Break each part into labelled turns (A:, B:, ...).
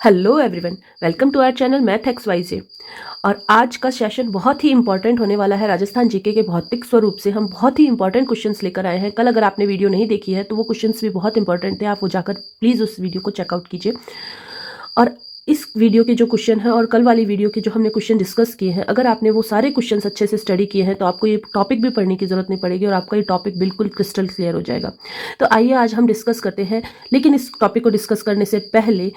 A: Hello everyone, welcome to our channel math X Y Z. और आज का session बहुत ही इंपॉर्टेंट होने वाला है। राजस्थान जीके के भौतिक स्वरूप से हम बहुत ही इंपॉर्टेंट क्वेश्चंस लेकर आए हैं। कल अगर आपने वीडियो नहीं देखी है तो वो क्वेश्चंस भी बहुत इंपॉर्टेंट थे, आप वो जाकर प्लीज़ उस वीडियो को चेकआउट कीजिए। और इस वीडियो के जो क्वेश्चन है और कल वाली वीडियो के जो हमने क्वेश्चन डिस्कस किए हैं, अगर आपने वो सारे क्वेश्चंस अच्छे से स्टडी किए हैं तो आपको ये टॉपिक भी पढ़ने की ज़रूरत नहीं पड़ेगी और आपका ये टॉपिक बिल्कुल क्रिस्टल क्लियर हो जाएगा। तो आइए आज हम डिस्कस करते हैं। लेकिन इस टॉपिक को डिस्कस करने से पहले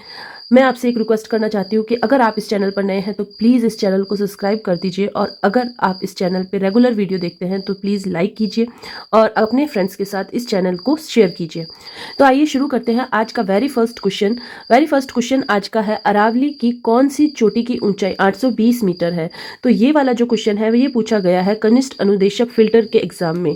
A: मैं आपसे एक रिक्वेस्ट करना चाहती हूँ कि अगर आप इस चैनल पर नए हैं तो प्लीज़ इस चैनल को सब्सक्राइब कर दीजिए, और अगर आप इस चैनल पे रेगुलर वीडियो देखते हैं तो प्लीज़ लाइक कीजिए और अपने फ्रेंड्स के साथ इस चैनल को शेयर कीजिए। तो आइए शुरू करते हैं आज का वेरी फर्स्ट क्वेश्चन आज का है, अरावली की कौन सी चोटी की ऊंचाई 820 मीटर है। तो ये वाला जो क्वेश्चन है ये पूछा गया है कनिष्ठ अनुदेशक फिल्टर के एग्जाम में।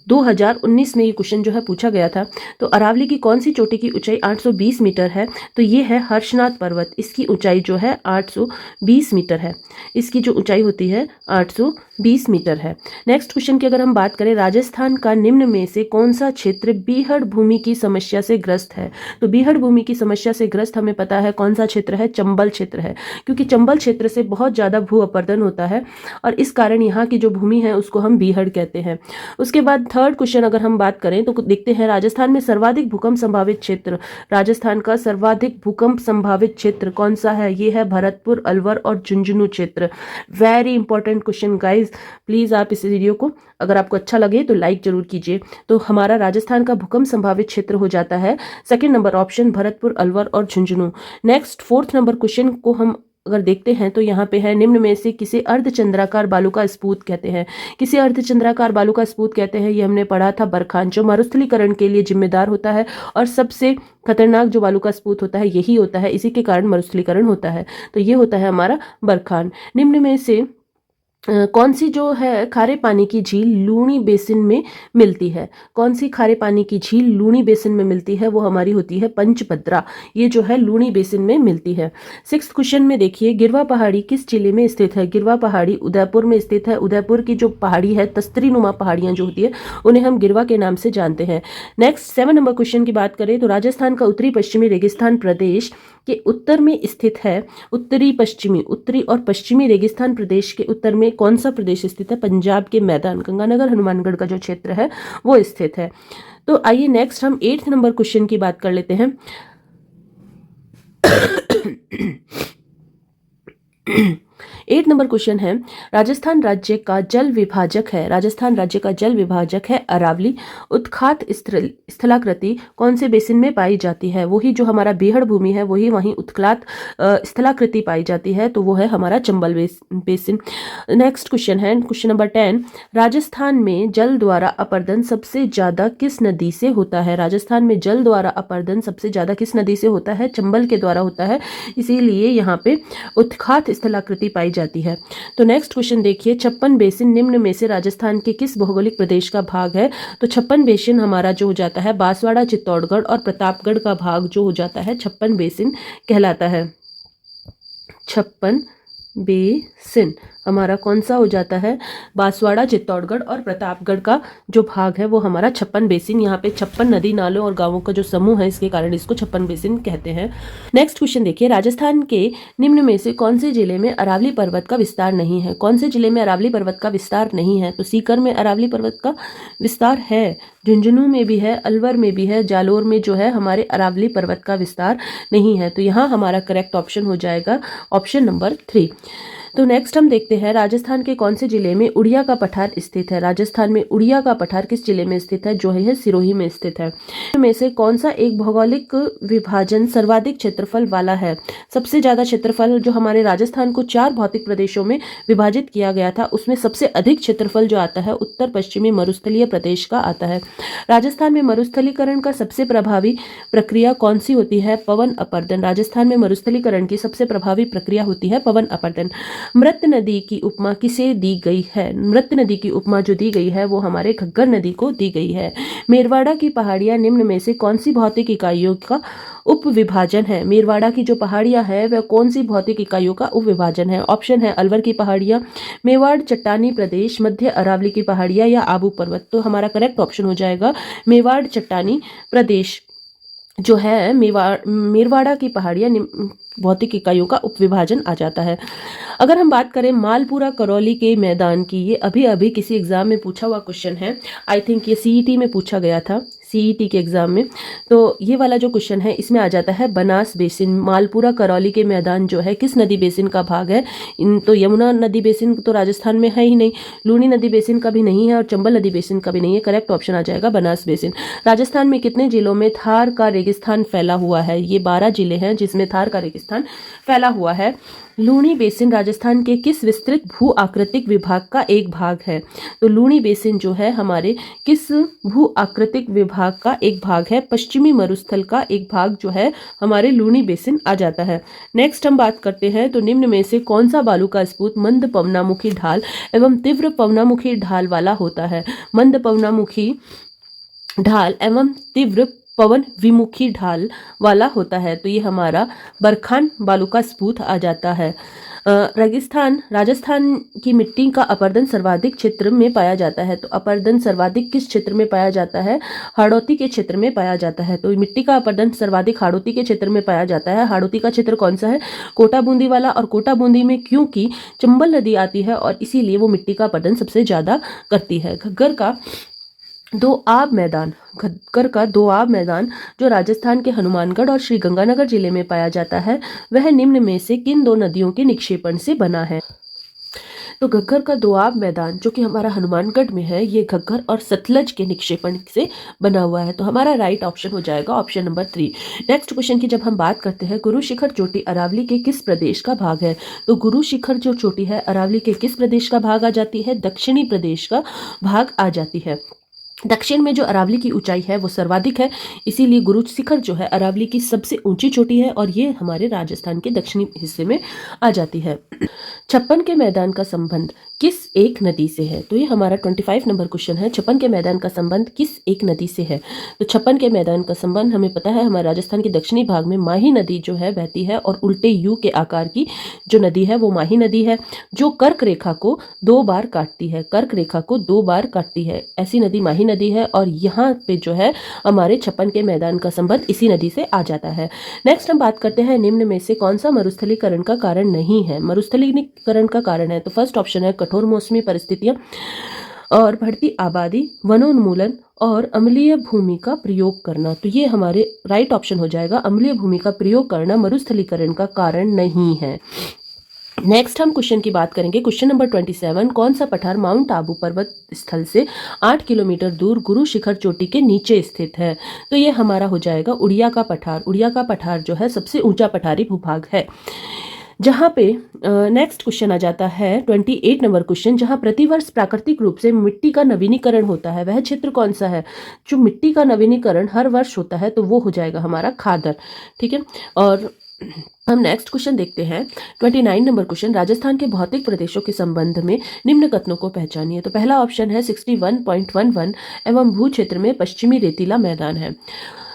A: 2019 में ये क्वेश्चन जो है पूछा गया था। तो अरावली की कौन सी चोटी की ऊंचाई 820 मीटर है। तो ये है हर्षनाथ पर्वत, इसकी ऊंचाई जो है 820 मीटर है। इसकी जो ऊंचाई होती है 820 मीटर है। नेक्स्ट क्वेश्चन की अगर हम बात करें, राजस्थान का निम्न में से कौन सा क्षेत्र बीहड़ भूमि की समस्या से ग्रस्त है। तो बीहड़ भूमि की समस्या से ग्रस्त हमें पता है कौन सा क्षेत्र है, चंबल क्षेत्र है, क्योंकि चंबल क्षेत्र से बहुत ज़्यादा भू अपरदन होता है और इस कारण यहाँ की जो भूमि है उसको हम बीहड़ कहते हैं। उसके बाद थर्ड क्वेश्चन अगर हम बात करें तो देखते हैं, राजस्थान में सर्वाधिक भूकंप संभावित क्षेत्र। राजस्थान का सर्वाधिक भूकंप संभावित क्षेत्र कौन सा है। ये है भरतपुर, अलवर और झुंझुनू क्षेत्र। Very important question guys, please आप इस वीडियो को अगर आपको अच्छा लगे तो लाइक जरूर कीजिए। तो हमारा राजस्थान का भूकंप संभावित क्षेत्र हो जाता है second number option, Bharatpur, Alwar और Jhunjhunu. Next fourth number question को हम अगर देखते हैं तो यहाँ पे है, निम्न में से किसे अर्धचंद्राकार बालू का स्पूत कहते हैं। किसे अर्धचंद्राकार बालू का स्पूत कहते हैं, ये हमने पढ़ा था बरखान, जो मरुस्थलीकरण के लिए जिम्मेदार होता है और सबसे खतरनाक जो बालू का स्पूत होता है यही होता है, इसी के कारण मरुस्थलीकरण होता है। तो ये होता है हमारा बरखान। निम्न में से कौन सी जो है खारे पानी की झील लूणी बेसिन में मिलती है। कौन सी खारे पानी की झील लूणी बेसिन में मिलती है, वो हमारी होती है पंचभद्रा। ये जो है लूणी बेसिन में मिलती है। सिक्स क्वेश्चन में देखिए, गिरवा पहाड़ी किस जिले में स्थित है। गिरवा पहाड़ी उदयपुर में स्थित है। उदयपुर की जो पहाड़ी है, तस्तरी नुमा पहाड़ियां जो होती है उन्हें हम गिरवा के नाम से जानते हैं। नेक्स्ट 7 नंबर क्वेश्चन की बात करें तो, राजस्थान का उत्तरी पश्चिमी रेगिस्तान प्रदेश के उत्तर में स्थित है। उत्तरी और पश्चिमी रेगिस्तान प्रदेश के उत्तर में कौन सा प्रदेश स्थित है। पंजाब के मैदान, गंगानगर, हनुमानगढ़ का जो क्षेत्र है वो स्थित है। तो आइए नेक्स्ट हम 8 नंबर क्वेश्चन की बात कर लेते हैं। 8 नंबर क्वेश्चन है, राजस्थान राज्य का जल विभाजक है। राजस्थान राज्य का जल विभाजक है अरावली। उत्खात स्थलाकृति कौन से बेसिन में पाई जाती है। वही जो हमारा बीहड़ भूमि है वही वहीं उत्खलात स्थलाकृति पाई जाती है, तो वो है हमारा चंबल बेसिन। नेक्स्ट क्वेश्चन है क्वेश्चन नंबर 10, राजस्थान में जल द्वारा अपरदन सबसे ज्यादा किस नदी से होता है। राजस्थान में जल द्वारा अपरदन सबसे ज्यादा किस नदी से होता है, चंबल के द्वारा होता है, इसीलिए यहाँ पे उत्खात स्थलाकृति पाई जाती है। तो नेक्स्ट क्वेश्चन देखिए, 56 बेसिन निम्न में से राजस्थान के किस भौगोलिक प्रदेश का भाग है। तो 56 बेसिन हमारा जो हो जाता है बांसवाड़ा, चित्तौड़गढ़ और प्रतापगढ़ का भाग जो हो जाता है 56 बेसिन कहलाता है। 56 बेसिन हमारा कौन सा हो जाता है, बांसवाड़ा, चित्तौड़गढ़ और प्रतापगढ़ का जो भाग है वो हमारा 56 बेसिन। यहाँ पे 56 नदी नालों और गांवों का जो समूह है इसके कारण इसको 56 बेसिन कहते हैं। नेक्स्ट क्वेश्चन देखिए, राजस्थान के निम्न में से कौन से जिले में अरावली पर्वत का विस्तार नहीं है। कौन से जिले में अरावली पर्वत का विस्तार नहीं है। तो सीकर में अरावली पर्वत का विस्तार है, झुंझुनू में भी है, अलवर में भी है, जालोर में जो है हमारे अरावली पर्वत का विस्तार नहीं है। तो यहाँ हमारा करेक्ट ऑप्शन हो जाएगा ऑप्शन नंबर 3। तो नेक्स्ट हम देखते हैं, राजस्थान के कौन से जिले में उड़िया का पठार स्थित है। राजस्थान में उड़िया का पठार किस जिले में स्थित है, जो है सिरोही में स्थित है। में से कौन सा एक भौगोलिक विभाजन सर्वाधिक क्षेत्रफल वाला है। सबसे ज्यादा क्षेत्रफल जो हमारे राजस्थान को 4 भौतिक प्रदेशों में विभाजित किया गया था उसमें सबसे अधिक क्षेत्रफल जो आता है उत्तर पश्चिमी मरुस्थलीय प्रदेश का आता है। राजस्थान में मरुस्थलीकरण का सबसे प्रभावी प्रक्रिया कौन सी होती है, पवन अपरदन। राजस्थान में मरुस्थलीकरण की सबसे प्रभावी प्रक्रिया होती है पवन अपरदन। मृत नदी की उपमा किसे दी गई है। मृत नदी की उपमा जो दी गई है वो हमारे घग्गर नदी को दी गई है। मेरवाड़ा की पहाड़ियां निम्न में से कौन सी भौतिक इकाइयों का उप विभाजन है। मेरवाड़ा की जो पहाड़ियां है वह कौन सी भौतिक इकाइयों का उप विभाजन है। ऑप्शन है अलवर की पहाड़ियां, मेवाड़ चट्टानी प्रदेश, मध्य अरावली की पहाड़ियां या आबू पर्वत। तो हमारा करेक्ट ऑप्शन हो जाएगा मेवाड़ चट्टानी प्रदेश। जो है मेरवाड़ा की पहाड़ियाँ भौतिक इकाइयों का उपविभाजन आ जाता है। अगर हम बात करें मालपुरा करौली के मैदान की, ये अभी अभी किसी एग्जाम में पूछा हुआ क्वेश्चन है। आई थिंक ये सीईटी में पूछा गया था, सीईटी के एग्जाम में। तो ये वाला जो क्वेश्चन है इसमें आ जाता है बनास बेसिन। मालपुरा करौली के मैदान जो है किस नदी बेसिन का भाग है? इन तो यमुना नदी बेसिन तो राजस्थान में है ही नहीं, लूनी नदी बेसिन का भी नहीं है और चंबल नदी बेसिन का भी नहीं है। करेक्ट ऑप्शन आ जाएगा बनास बेसिन। राजस्थान में कितने जिलों में थार का रेगिस्तान फैला हुआ है? ये 12 जिले हैं जिसमें थार का रेगिस्तान फैला हुआ है। लूनी बेसिन राजस्थान के किस विस्तृत भू आकृतिक विभाग का एक भाग है? तो लूनी बेसिन जो है हमारे किस भू आकृतिक विभाग का एक भाग है? पश्चिमी मरुस्थल का एक भाग जो है हमारे लूनी बेसिन आ जाता है। नेक्स्ट हम बात करते हैं तो निम्न में से कौन सा बालू का स्फूत मंद पवनामुखी ढाल एवं तीव्र पवनामुखी ढाल वाला होता है? मंद पवनामुखी ढाल एवं तीव्र पवन विमुखी ढाल वाला होता है। तो ये हमारा बरखान बालू का स्फूत आ जाता है। राजस्थान की मिट्टी का अपरदन सर्वाधिक क्षेत्र में पाया जाता है। तो अपरदन सर्वाधिक किस क्षेत्र में पाया जाता है? हाड़ौती के क्षेत्र में पाया जाता है। तो मिट्टी का अपरदन सर्वाधिक हाड़ौती के क्षेत्र में पाया जाता है। हाड़ौती का क्षेत्र कौन सा है? कोटा बूंदी वाला। और कोटा बूंदी में क्योंकि चंबल नदी आती है और इसीलिए वो मिट्टी का अपरदन सबसे ज्यादा करती है। घग्गर का दोआब मैदान जो राजस्थान के हनुमानगढ़ और श्री गंगानगर जिले में पाया जाता है वह निम्न में से किन दो नदियों के निक्षेपण से बना है? तो घग्गर का दोआब मैदान जो कि हमारा हनुमानगढ़ में है, ये घग्गर और सतलज के निक्षेपण से बना हुआ है। तो हमारा राइट ऑप्शन हो जाएगा ऑप्शन नंबर 3। नेक्स्ट क्वेश्चन की जब हम बात करते हैं, गुरु शिखर चोटी अरावली के किस प्रदेश का भाग है? तो गुरु शिखर जो चोटी है अरावली के किस प्रदेश का भाग आ जाती है? दक्षिणी प्रदेश का भाग आ जाती है। दक्षिण में जो अरावली की ऊंचाई है वो सर्वाधिक है, इसीलिए गुरु शिखर जो है अरावली की सबसे ऊंची चोटी है और ये हमारे राजस्थान के दक्षिणी हिस्से में आ जाती है। छप्पन के मैदान का संबंध किस एक नदी से है? तो ये हमारा 25 नंबर क्वेश्चन है। छप्पन के मैदान का संबंध किस एक नदी से है? तो छप्पन के मैदान का संबंध हमें पता है, हमारे राजस्थान के दक्षिणी भाग में माही नदी जो है बहती है और उल्टे यू के आकार की जो नदी है वो माही नदी है, जो कर्क रेखा को 2 बार काटती है। कर्क रेखा को 2 बार काटती है, ऐसी नदी माही नदी है और यहाँ पे जो है हमारे छप्पन के मैदान का संबंध इसी नदी से आ जाता है। नेक्स्ट हम बात करते हैं निम्न में से कौन सा मरुस्थलीकरण का कारण नहीं है? मरुस्थलीकरण का कारण है तो फर्स्ट ऑप्शन है कठोर मौसमी परिस्थितियां और बढ़ती आबादी, वनोन्मूलन और अम्लीय भूमि का प्रयोग करना। तो ये हमारे राइट ऑप्शन हो जाएगा, अम्लीय भूमि का प्रयोग करना मरुस्थलीकरण का कारण नहीं है। नेक्स्ट हम क्वेश्चन की बात करेंगे, क्वेश्चन नंबर 27। कौन सा पठार माउंट आबू पर्वत स्थल से 8 किलोमीटर दूर गुरु शिखर चोटी के नीचे स्थित है? तो ये हमारा हो जाएगा उड़िया का पठार। उड़िया का पठार जो है सबसे ऊंचा पठारी भूभाग है। जहाँ पे नेक्स्ट क्वेश्चन आ जाता है 28 नंबर क्वेश्चन, जहाँ प्रतिवर्ष प्राकृतिक रूप से मिट्टी का नवीनीकरण होता है वह क्षेत्र कौन सा है? जो मिट्टी का नवीनीकरण हर वर्ष होता है तो वो हो जाएगा हमारा खादर। ठीक है, और हम नेक्स्ट क्वेश्चन देखते हैं 29 नंबर क्वेश्चन, राजस्थान के भौतिक प्रदेशों के संबंध में निम्न कथनों को पहचानिए। तो पहला ऑप्शन है 61.11 एवं भू क्षेत्र में पश्चिमी रेतीला मैदान है।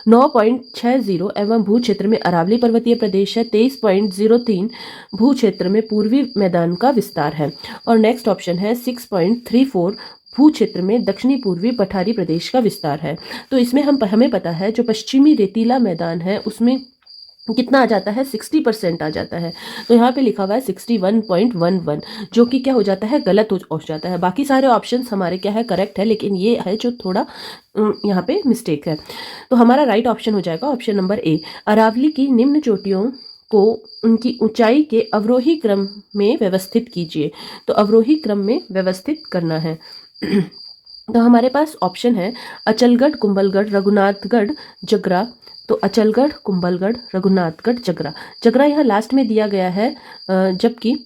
A: 9.60 एवं भू क्षेत्र में अरावली पर्वतीय प्रदेश है। 23.03 भू क्षेत्र में पूर्वी मैदान का विस्तार है। और नेक्स्ट ऑप्शन है 6.34 भू क्षेत्र में दक्षिणी पूर्वी पठारी प्रदेश का विस्तार है। तो इसमें हमें पता है जो पश्चिमी रेतीला मैदान है उसमें कितना आ जाता है? 60% आ जाता है। तो यहाँ पे लिखा हुआ है 61.11 जो कि क्या हो जाता है? गलत हो जाता है। बाकी सारे ऑप्शंस हमारे क्या है? करेक्ट है, लेकिन ये है जो थोड़ा यहाँ पे मिस्टेक है। तो हमारा राइट ऑप्शन हो जाएगा ऑप्शन नंबर ए। अरावली की निम्न चोटियों को उनकी ऊंचाई के अवरोही क्रम में व्यवस्थित कीजिए। तो अवरोही क्रम में व्यवस्थित करना है। तो हमारे पास ऑप्शन है अचलगढ़, कुंभलगढ़, रघुनाथगढ़, जगरा। तो अचलगढ़, कुंभलगढ़, रघुनाथगढ़, जगरा। जगरा यहाँ लास्ट में दिया गया है, जबकि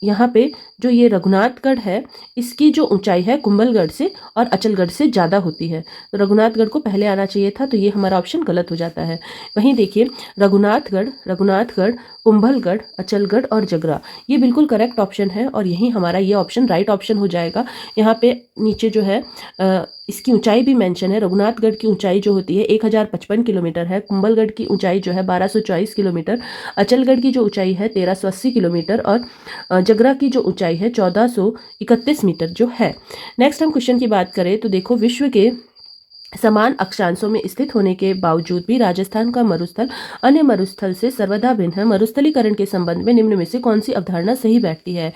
A: यहाँ पे जो ये रघुनाथगढ़ है इसकी जो ऊंचाई है कुंभलगढ़ से और अचलगढ़ से ज़्यादा होती है। तो रघुनाथगढ़ को पहले आना चाहिए था, तो ये हमारा ऑप्शन गलत हो जाता है। वहीं देखिए रघुनाथगढ़, कुंभलगढ़, अचलगढ़ और जगरा ये बिल्कुल करेक्ट ऑप्शन है और यही हमारा ये ऑप्शन राइट ऑप्शन हो जाएगा। यहाँ पे नीचे जो है इसकी ऊंचाई भी मेंशन है। रघुनाथगढ़ की ऊंचाई जो होती है 1055 किलोमीटर है। कुंभलगढ़ की ऊंचाई जो है 1224 किलोमीटर। अचलगढ़ की जो ऊंचाई है 1380 किलोमीटर और जगरा की जो ऊंचाई है 1431 मीटर जो है। नेक्स्ट हम क्वेश्चन की बात करें तो देखो, विश्व के समान अक्षांशों में स्थित होने के बावजूद भी राजस्थान का मरुस्थल अन्य मरुस्थल से सर्वदा भिन्न है। मरुस्थलीकरण के संबंध में निम्न में से कौन सी अवधारणा सही बैठती है?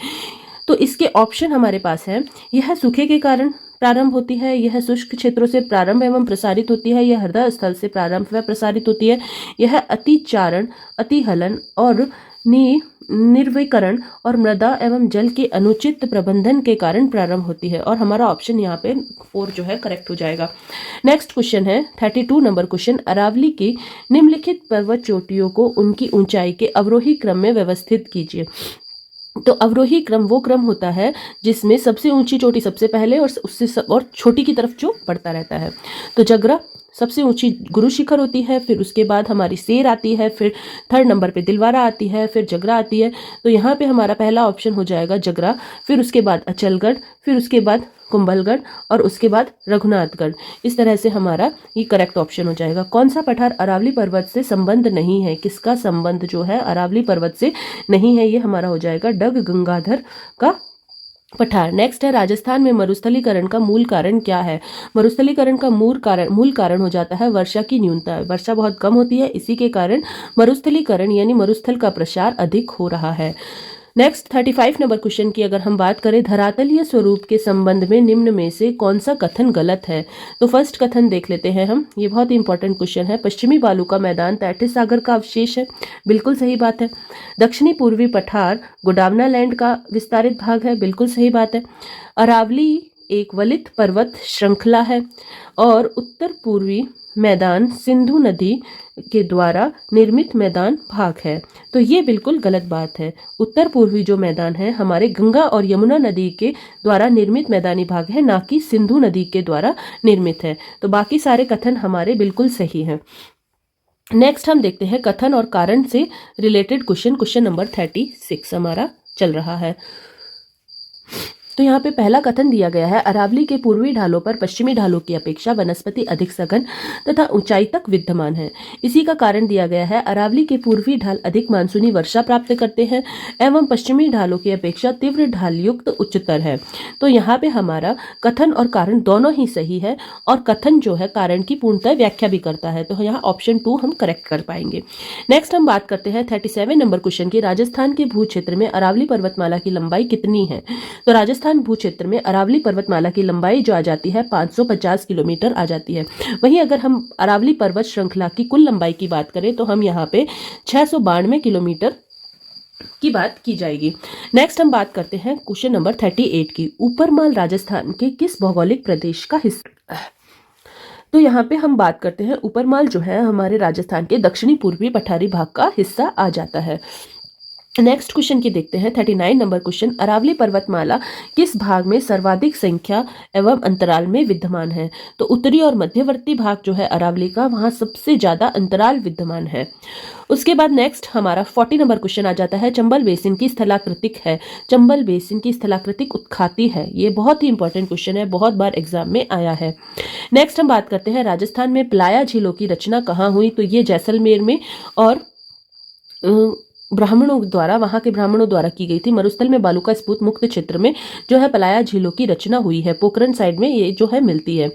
A: तो इसके ऑप्शन हमारे पास है। यह सूखे के कारण प्रारंभ होती है, यह शुष्क क्षेत्रों से प्रारंभ एवं प्रसारित होती है, यह हृदय स्थल से प्रारंभ व प्रसारित होती है, यह अतिचारण, अतिहलन और निर्विकरण और मृदा एवं जल के अनुचित प्रबंधन के कारण प्रारंभ होती है। और हमारा ऑप्शन यहाँ पे 4 जो है करेक्ट हो जाएगा। नेक्स्ट क्वेश्चन है 32 नंबर क्वेश्चन। अरावली की निम्नलिखित पर्वत चोटियों को उनकी ऊंचाई के अवरोही क्रम में व्यवस्थित कीजिए। तो अवरोही क्रम वो क्रम होता है जिसमें सबसे ऊंची चोटी सबसे पहले और उससे और छोटी की तरफ जो बढ़ता रहता है। तो जगरा सबसे ऊंची गुरु शिखर होती है, फिर उसके बाद हमारी सेर आती है, फिर 3rd नंबर पे दिलवारा आती है, फिर जगरा आती है। तो यहाँ पे हमारा पहला ऑप्शन हो जाएगा जगरा, फिर उसके बाद अचलगढ़, फिर उसके बाद कुंभलगढ़ और उसके बाद रघुनाथगढ़। इस तरह से हमारा ये करेक्ट ऑप्शन हो जाएगा। कौन सा पठार अरावली पर्वत से संबंध नहीं है? किसका संबंध जो है अरावली पर्वत से नहीं है? ये हमारा हो जाएगा डग गंगाधर का पठार। नेक्स्ट है राजस्थान में मरुस्थलीकरण का मूल कारण क्या है? मरुस्थलीकरण का मूल कारण हो जाता है वर्षा की न्यूनता। वर्षा बहुत कम होती है, इसी के कारण मरुस्थलीकरण यानी मरुस्थल का प्रसार अधिक हो रहा है। नेक्स्ट 35 नंबर क्वेश्चन की अगर हम बात करें, धरातलीय स्वरूप के संबंध में निम्न में से कौन सा कथन गलत है? तो फर्स्ट कथन देख लेते हैं हम, ये बहुत ही इंपॉर्टेंट क्वेश्चन है। पश्चिमी बालू का मैदान तैथिस सागर का अवशेष है, बिल्कुल सही बात है। दक्षिणी पूर्वी पठार गोंडवाना लैंड का विस्तारित भाग है, बिल्कुल सही बात है। अरावली एक वलित पर्वत श्रृंखला है और उत्तर पूर्वी मैदान सिंधु नदी के द्वारा निर्मित मैदान भाग है। तो ये बिल्कुल गलत बात है। उत्तर पूर्वी जो मैदान है हमारे गंगा और यमुना नदी के द्वारा निर्मित मैदानी भाग है, ना कि सिंधु नदी के द्वारा निर्मित है। तो बाकी सारे कथन हमारे बिल्कुल सही हैं। नेक्स्ट हम देखते हैं कथन और कारण से रिलेटेड क्वेश्चन नंबर 36 हमारा चल रहा है। तो यहाँ पे पहला कथन दिया गया है, अरावली के पूर्वी ढालों पर पश्चिमी ढालों की अपेक्षा वनस्पति अधिक सघन तथा ऊंचाई तक विद्यमान है। इसी का कारण दिया गया है, अरावली के पूर्वी ढाल अधिक मानसूनी वर्षा प्राप्त करते हैं एवं पश्चिमी ढालों की अपेक्षा तीव्र ढाल युक्त उच्चतर है। तो यहाँ पे हमारा कथन और कारण दोनों ही सही है और कथन जो है कारण की पूर्णतः व्याख्या भी करता है। तो यहाँ ऑप्शन 2 हम करेक्ट कर पाएंगे। नेक्स्ट हम बात करते हैं 37 नंबर क्वेश्चन की, राजस्थान के भू क्षेत्र में अरावली पर्वतमाला की लंबाई कितनी है? तो राजस्थान भू क्षेत्र में अरावली पर्वतमाला की लंबाई जो आ जाती है 550 किलोमीटर आ जाती है। वहीं अगर हम अरावली पर्वत श्रृंखला की कुल लंबाई की बात करें तो हम यहाँ पे 692 किलोमीटर की बात की जाएगी। नेक्स्ट हम बात करते हैं क्वेश्चन नंबर 38 की, ऊपरमाल राजस्थान के किस भौगोलिक प्रदेश का हिस्सा? तो यहाँ पे हम बात करते हैं ऊपरमाल जो है हमारे राजस्थान के दक्षिणी पूर्वी पठारी भाग का हिस्सा आ जाता है। नेक्स्ट क्वेश्चन की देखते हैं 39 नंबर क्वेश्चन, अरावली पर्वतमाला किस भाग में सर्वाधिक संख्या एवं अंतराल में विद्यमान है? तो उत्तरी और मध्यवर्ती भाग जो है अरावली का, वहां सबसे ज्यादा अंतराल विद्यमान है। उसके बाद नेक्स्ट हमारा 40 नंबर क्वेश्चन आ जाता है, चंबल बेसिन की स्थलाकृतिक है? चंबल बेसिन की स्थलाकृतिक उत्खाती है। ये बहुत ही इंपॉर्टेंट क्वेश्चन है, बहुत बार एग्जाम में आया है। नेक्स्ट हम बात करते हैं राजस्थान में प्लाया झीलों की रचना कहाँ हुई? तो ये जैसलमेर में और ब्राह्मणों द्वारा, वहां के ब्राह्मणों द्वारा की गई थी। मरुस्थल में बालू का स्फूत मुक्त क्षेत्र में जो है पलाया झीलों की रचना हुई है, पोखरण साइड में ये जो है मिलती है।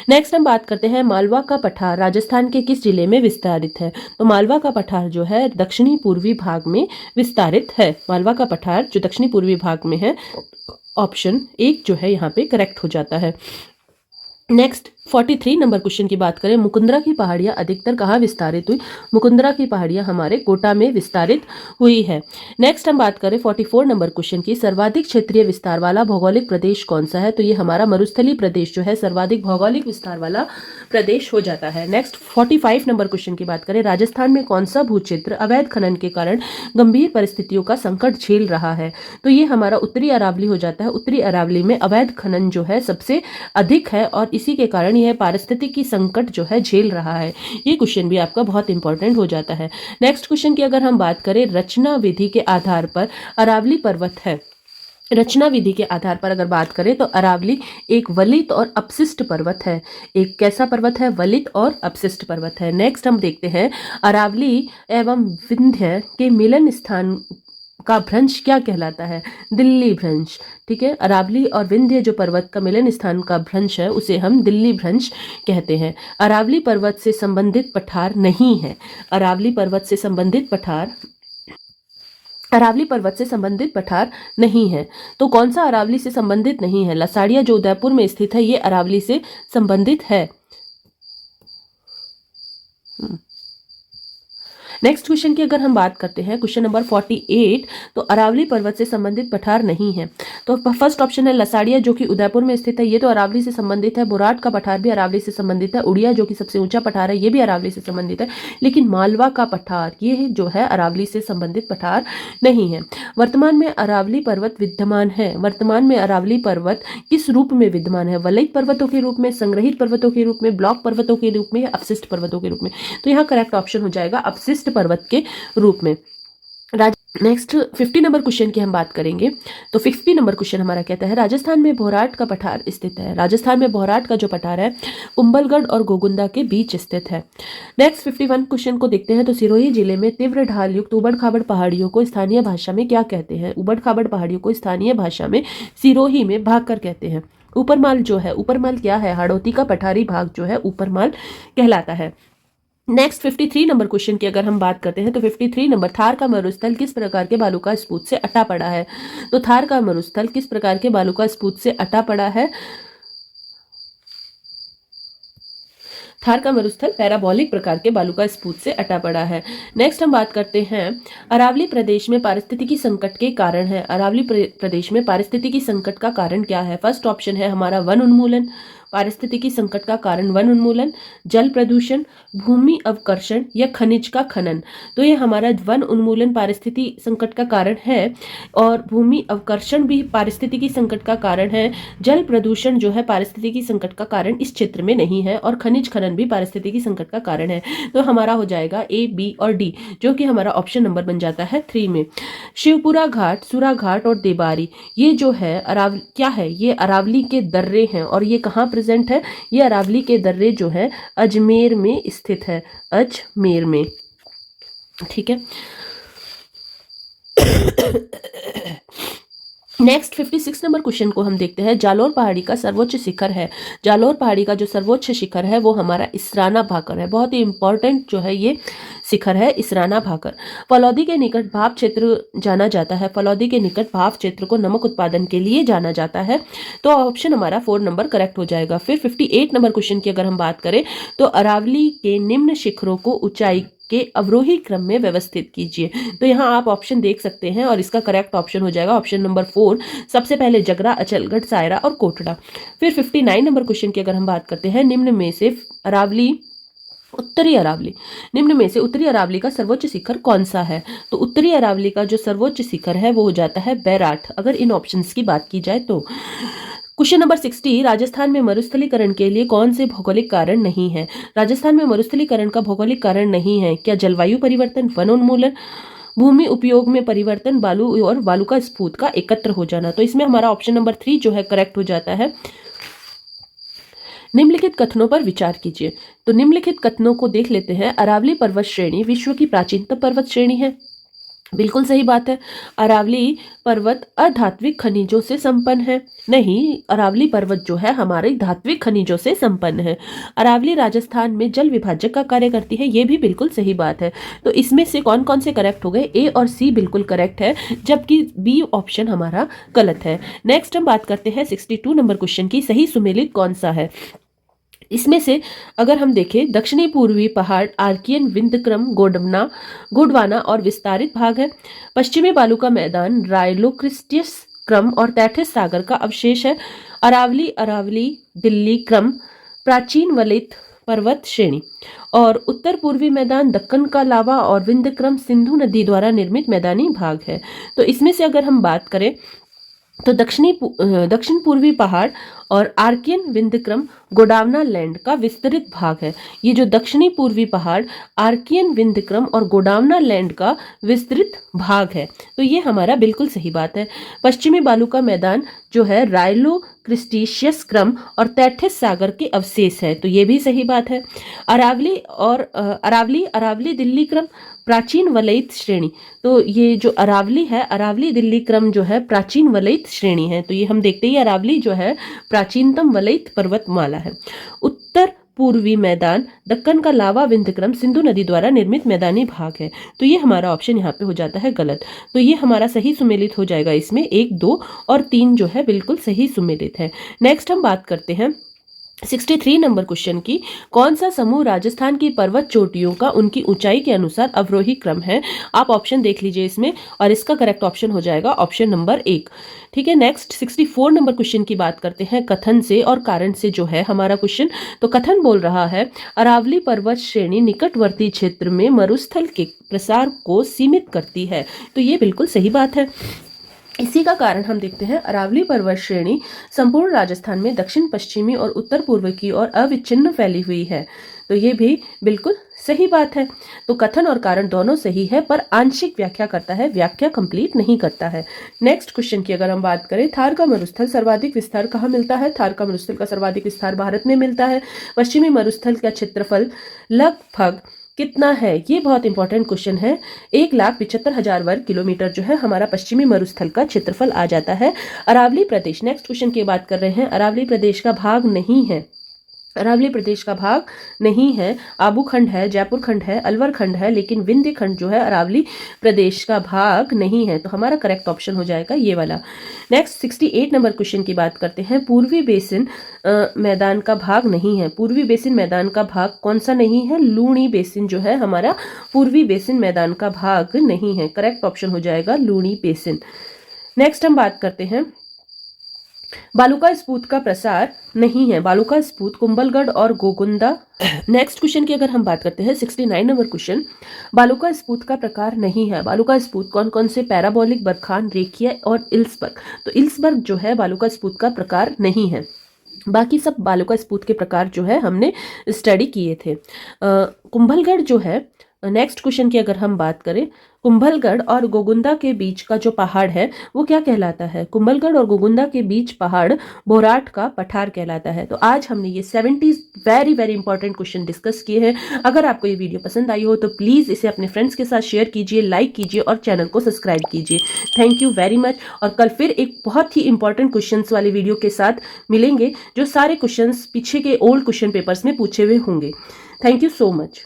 A: नेक्स्ट हम बात करते हैं मालवा का पठार राजस्थान के किस जिले में विस्तारित है? तो मालवा का पठार जो है दक्षिणी पूर्वी भाग में विस्तारित है। मालवा का पठार जो दक्षिणी पूर्वी भाग में है, ऑप्शन 1 जो है यहाँ पे करेक्ट हो जाता है। नेक्स्ट 43 नंबर क्वेश्चन की बात करें, मुकुंदरा की पहाड़ियां अधिकतर कहाँ विस्तारित हुई? मुकुंदरा की पहाड़ियां हमारे कोटा में विस्तारित हुई है। नेक्स्ट हम बात करें 44 नंबर क्वेश्चन की, सर्वाधिक क्षेत्रीय विस्तार वाला भौगोलिक प्रदेश कौन सा है? तो ये हमारा मरुस्थली प्रदेश जो है सर्वाधिक भौगोलिक विस्तार वाला प्रदेश हो जाता है। नेक्स्ट 45 नंबर क्वेश्चन की बात करें, राजस्थान में कौन सा भू क्षेत्र अवैध खनन के कारण गंभीर परिस्थितियों का संकट झेल रहा है? तो ये हमारा उत्तरी अरावली हो जाता है। उत्तरी अरावली में अवैध खनन जो है सबसे अधिक है और इसी के कारण यह पारिस्थितिकी संकट जो है झेल रहा है। ये क्वेश्चन भी आपका बहुत इंपॉर्टेंट हो जाता है। नेक्स्ट क्वेश्चन की अगर हम बात करें, रचना विधि के आधार पर अरावली पर्वत है। रचना विधि के आधार पर अगर बात करें तो अरावली एक वलित और अपशिष्ट पर्वत है। एक कैसा पर्वत है? वलित और अपशिष्ट पर्वत है। नेक्स्ट हम देखते हैं अरावली एवं विंध्य के मिलन स्थान का भ्रंश क्या कहलाता है? दिल्ली भ्रंश। ठीक है, अरावली और विंध्य जो पर्वत का मिलन स्थान का भ्रंश है उसे हम दिल्ली भ्रंश कहते हैं। अरावली पर्वत से संबंधित पठार नहीं है। अरावली पर्वत से संबंधित पठार अरावली पर्वत से संबंधित पठार नहीं है। तो कौन सा अरावली से संबंधित नहीं है? लसाड़िया जो उदयपुर में स्थित है ये अरावली से संबंधित है। नेक्स्ट क्वेश्चन की अगर हम बात करते हैं, क्वेश्चन नंबर 48, तो अरावली पर्वत से संबंधित पठार नहीं है। तो फर्स्ट ऑप्शन है लसाड़िया जो कि उदयपुर में स्थित है, ये तो अरावली से संबंधित है। बुराट का पठार भी अरावली से संबंधित है। उड़िया जो कि सबसे ऊंचा पठार है ये भी अरावली से संबंधित है। लेकिन मालवा का पठार ये जो है अरावली से संबंधित पठार नहीं है। वर्तमान में अरावली पर्वत विद्यमान है। वर्तमान में अरावली पर्वत किस रूप में विद्यमान है? वलयिक पर्वतों के रूप में, संग्रहित पर्वतों के रूप में, ब्लॉक पर्वतों के रूप में या अपशिष्ट पर्वतों के रूप में? तो यहाँ करेक्ट ऑप्शन हो जाएगा अपशिष्ट पर्वत के रूप में। नेक्स्ट 50 नंबर क्वेश्चन की हम बात करेंगे। तो 50 नंबर क्वेश्चन हमारा कहता है राजस्थान में भोराट का पठार स्थित है। राजस्थान में भोराट का जो पठार है कुंभलगढ़ और गोगुंदा के बीच स्थित है। नेक्स्ट 51 क्वेश्चन को देखते हैं। तो सिरोही जिले में तीव्र ढाल युक्त उबड़ खाबड़ पहाड़ियों को स्थानीय भाषा में क्या कहते हैं? उबड़ खाबड़ पहाड़ियों को स्थानीय भाषा में सिरोही में भाकर कहते हैं। ऊपरमाल जो है, ऊपरमाल क्या है? हाड़ौती का पठारी भाग जो है ऊपरमाल कहलाता है। नेक्स्ट 53 नंबर क्वेश्चन की अगर हम बात करते हैं तो 53 नंबर, थार का मरुस्थल किस प्रकार के बालुका स्फूत से अटा पड़ा है? तो थार का मरुस्थल किस प्रकार के बालुका स्फूत से अटा पड़ा है? थार का मरुस्थल पैराबोलिक प्रकार के बालुका स्फूत से अटा पड़ा है। नेक्स्ट हम बात करते हैं अरावली प्रदेश में पारिस्थितिकी संकट के कारण है। अरावली प्रदेश में पारिस्थितिकी संकट का कारण क्या है? फर्स्ट ऑप्शन है हमारा वन उन्मूलन। पारिस्थितिकी संकट का कारण वन उन्मूलन, जल प्रदूषण, भूमि अवकर्षण या खनिज का खनन। तो ये हमारा वन उन्मूलन पारिस्थितिकी संकट का कारण है और भूमि अवकर्षण भी पारिस्थितिकी संकट का कारण है। जल प्रदूषण जो है पारिस्थितिकी संकट का कारण इस क्षेत्र में नहीं है और खनिज खनन भी पारिस्थितिकी संकट का कारण है। तो हमारा हो जाएगा ए, बी और डी, जो कि हमारा ऑप्शन नंबर बन जाता है 3 में। शिवपुरा घाट, सुरा घाट और देबारी ये जो है क्या है? ये अरावली के दर्रे हैं और ये कहाँ प्रेजेंट है? ये अरावली के दर्रे जो है अजमेर में स्थित है। अजमेर में, ठीक है। नेक्स्ट 56 नंबर क्वेश्चन को हम देखते हैं। जालोर पहाड़ी का सर्वोच्च शिखर है। जालोर पहाड़ी का जो सर्वोच्च शिखर है वो हमारा इसराना भाकर है। बहुत ही इंपॉर्टेंट जो है ये शिखर है इसराना भाकर। फलौदी के निकट भाप क्षेत्र जाना जाता है। फलौदी के निकट भाप क्षेत्र को नमक उत्पादन के लिए जाना जाता है। तो ऑप्शन हमारा 4 नंबर करेक्ट हो जाएगा। फिर 58 नंबर क्वेश्चन की अगर हम बात करें तो अरावली के निम्न शिखरों को ऊंचाई के अवरोही क्रम में व्यवस्थित कीजिए। तो यहाँ आप ऑप्शन देख सकते हैं और इसका करेक्ट ऑप्शन हो जाएगा ऑप्शन नंबर 4। सबसे पहले जगरा, अचलगढ़, सायरा और कोटड़ा। फिर 59 नंबर क्वेश्चन की अगर हम बात करते हैं, निम्न में से उत्तरी अरावली का सर्वोच्च शिखर कौन सा है? तो उत्तरी अरावली का जो सर्वोच्च शिखर है वो हो जाता है बैराठ, अगर इन ऑप्शंस की बात की जाए तो। क्वेश्चन नंबर 60, राजस्थान में मरुस्थलीकरण के लिए कौन से भौगोलिक कारण नहीं है? राजस्थान में मरुस्थलीकरण का भौगोलिक कारण नहीं है। क्या जलवायु परिवर्तन, वन उन्मूलन, भूमि उपयोग में परिवर्तन, बालू और बालू का स्फूत का एकत्र हो जाना? तो इसमें हमारा ऑप्शन नंबर 3 जो है करेक्ट हो जाता है। निम्नलिखित कथनों पर विचार कीजिए। तो निम्नलिखित कथनों को देख लेते हैं। अरावली पर्वत श्रेणी विश्व की प्राचीनतम पर्वत श्रेणी है। बिल्कुल सही बात है। अरावली पर्वत अधात्विक खनिजों से संपन्न है। नहीं, अरावली पर्वत जो है हमारे धात्विक खनिजों से संपन्न है। अरावली राजस्थान में जल विभाजक का कार्य करती है। ये भी बिल्कुल सही बात है। तो इसमें से कौन कौन से करेक्ट हो गए? ए और सी बिल्कुल करेक्ट है, जबकि बी ऑप्शन हमारा गलत है। नेक्स्ट हम बात करते हैं 62 नंबर क्वेश्चन की, सही सुमेलित कौन सा है? इसमें से अगर हम देखें, दक्षिणी पूर्वी पहाड़ आर्कियन विंध्यक्रम गोंडवाना और विस्तारित भाग है। पश्चिमी बालू का मैदान राइलोक्रिस्टियस क्रम और तैथिस सागर का अवशेष है। अरावली दिल्ली क्रम प्राचीन वलित पर्वत श्रेणी और उत्तर पूर्वी मैदान दक्कन का लावा और विंध्यक्रम सिंधु नदी द्वारा निर्मित मैदानी भाग है। तो इसमें से अगर हम बात करें तो दक्षिण पूर्वी पहाड़ और आर्कियन विंध्यक्रम गोंडवाना लैंड का विस्तृत भाग है। ये जो दक्षिणी पूर्वी पहाड़ आर्कियन विंध्यक्रम और गोंडवाना लैंड का विस्तृत भाग है। तो ये हमारा बिल्कुल सही बात है। पश्चिमी बालू का मैदान जो है राइलो क्रिस्टीशियस क्रम और तैथिस सागर के अवशेष है। तो ये भी सही बात है। अरावली और अरावली दिल्ली क्रम प्राचीन वलयित श्रेणी। तो ये जो अरावली है, अरावली दिल्ली क्रम जो है प्राचीन वलयित श्रेणी है। तो ये हम देखते ही अरावली जो है प्राचीनतम वलयित पर्वतमाला है। उत्तर पूर्वी मैदान दक्कन का लावा विंध्यक्रम सिंधु नदी द्वारा निर्मित मैदानी भाग है। तो ये हमारा ऑप्शन यहाँ पे हो जाता है गलत। तो ये हमारा सही सुमेलित हो जाएगा। इसमें 1, 2 और 3 जो है बिल्कुल सही सुमेलित है। नेक्स्ट हम बात करते हैं 63 नंबर क्वेश्चन की। कौन सा समूह राजस्थान की पर्वत चोटियों का उनकी ऊंचाई के अनुसार अवरोही क्रम है? आप ऑप्शन देख लीजिए इसमें, और इसका करेक्ट ऑप्शन हो जाएगा ऑप्शन नंबर 1। ठीक है। नेक्स्ट 64 नंबर क्वेश्चन की बात करते हैं कथन से और कारण से जो है हमारा क्वेश्चन। तो कथन बोल रहा है अरावली पर्वत श्रेणी निकटवर्ती क्षेत्र में मरुस्थल के प्रसार को सीमित करती है। तो ये बिल्कुल सही बात है। इसी का कारण हम देखते हैं अरावली पर्वत श्रेणी संपूर्ण राजस्थान में दक्षिण पश्चिमी और उत्तर पूर्व की ओर अविच्छिन्न फैली हुई है। तो ये भी बिल्कुल सही बात है। तो कथन और कारण दोनों सही है, पर आंशिक व्याख्या करता है, व्याख्या कंप्लीट नहीं करता है। नेक्स्ट क्वेश्चन की अगर हम बात करें, थार का मरुस्थल सर्वाधिक विस्तार कहाँ मिलता है? थार का मरुस्थल का सर्वाधिक विस्तार भारत में मिलता है। पश्चिमी मरुस्थल का क्षेत्रफल लगभग कितना है? ये बहुत इंपॉर्टेंट क्वेश्चन है। 1,75,000 वर्ग किलोमीटर जो है हमारा पश्चिमी मरुस्थल का क्षेत्रफल आ जाता है। अरावली प्रदेश, नेक्स्ट क्वेश्चन की बात कर रहे हैं। अरावली प्रदेश का भाग नहीं है। अरावली प्रदेश का भाग नहीं है। आबू खंड है, जयपुर खंड है, अलवर खंड है, लेकिन विंध्य खंड जो है अरावली प्रदेश का भाग नहीं है। तो हमारा करेक्ट ऑप्शन हो जाएगा ये वाला। नेक्स्ट 68 नंबर क्वेश्चन की बात करते हैं। पूर्वी बेसिन मैदान का भाग नहीं है। पूर्वी बेसिन मैदान का भाग कौन सा नहीं है? लूणी बेसिन जो है हमारा पूर्वी बेसिन मैदान का भाग नहीं है। करेक्ट ऑप्शन हो जाएगा लूणी बेसिन। नेक्स्ट हम बात करते हैं बालूका स्पूत का प्रसार नहीं है। बालूका स्पूत कुंभलगढ़ और गोगुंदा। नेक्स्ट क्वेश्चन की अगर हम बात करते हैं 69 नंबर क्वेश्चन, बालूका स्पूत का प्रकार नहीं है। बालूका स्पूत कौन कौन से? पैराबोलिक, बरखान, रेखीय और इल्सबर्ग। तो इल्सबर्ग जो है बालूका स्पूत का प्रकार नहीं है। बाकी सब बालूका स्पूत के प्रकार जो है हमने स्टडी किए थे। कुंभलगढ़ जो है, नेक्स्ट क्वेश्चन की अगर हम बात करें, कुंभलगढ़ और गोगुंदा के बीच का जो पहाड़ है वो क्या कहलाता है? कुंभलगढ़ और गोगुंदा के बीच पहाड़ बोराट का पठार कहलाता है। तो आज हमने ये 70 very very important question discuss किए हैं। अगर आपको ये वीडियो पसंद आई हो तो प्लीज़ इसे अपने फ्रेंड्स के साथ शेयर कीजिए, लाइक कीजिए और चैनल को सब्सक्राइब कीजिए। Thank you very much. और कल फिर एक बहुत ही इंपॉर्टेंट क्वेश्चन वाली वीडियो के साथ मिलेंगे, जो सारे क्वेश्चन पीछे के ओल्ड क्वेश्चन पेपर्स में पूछे हुए होंगे। Thank you so much.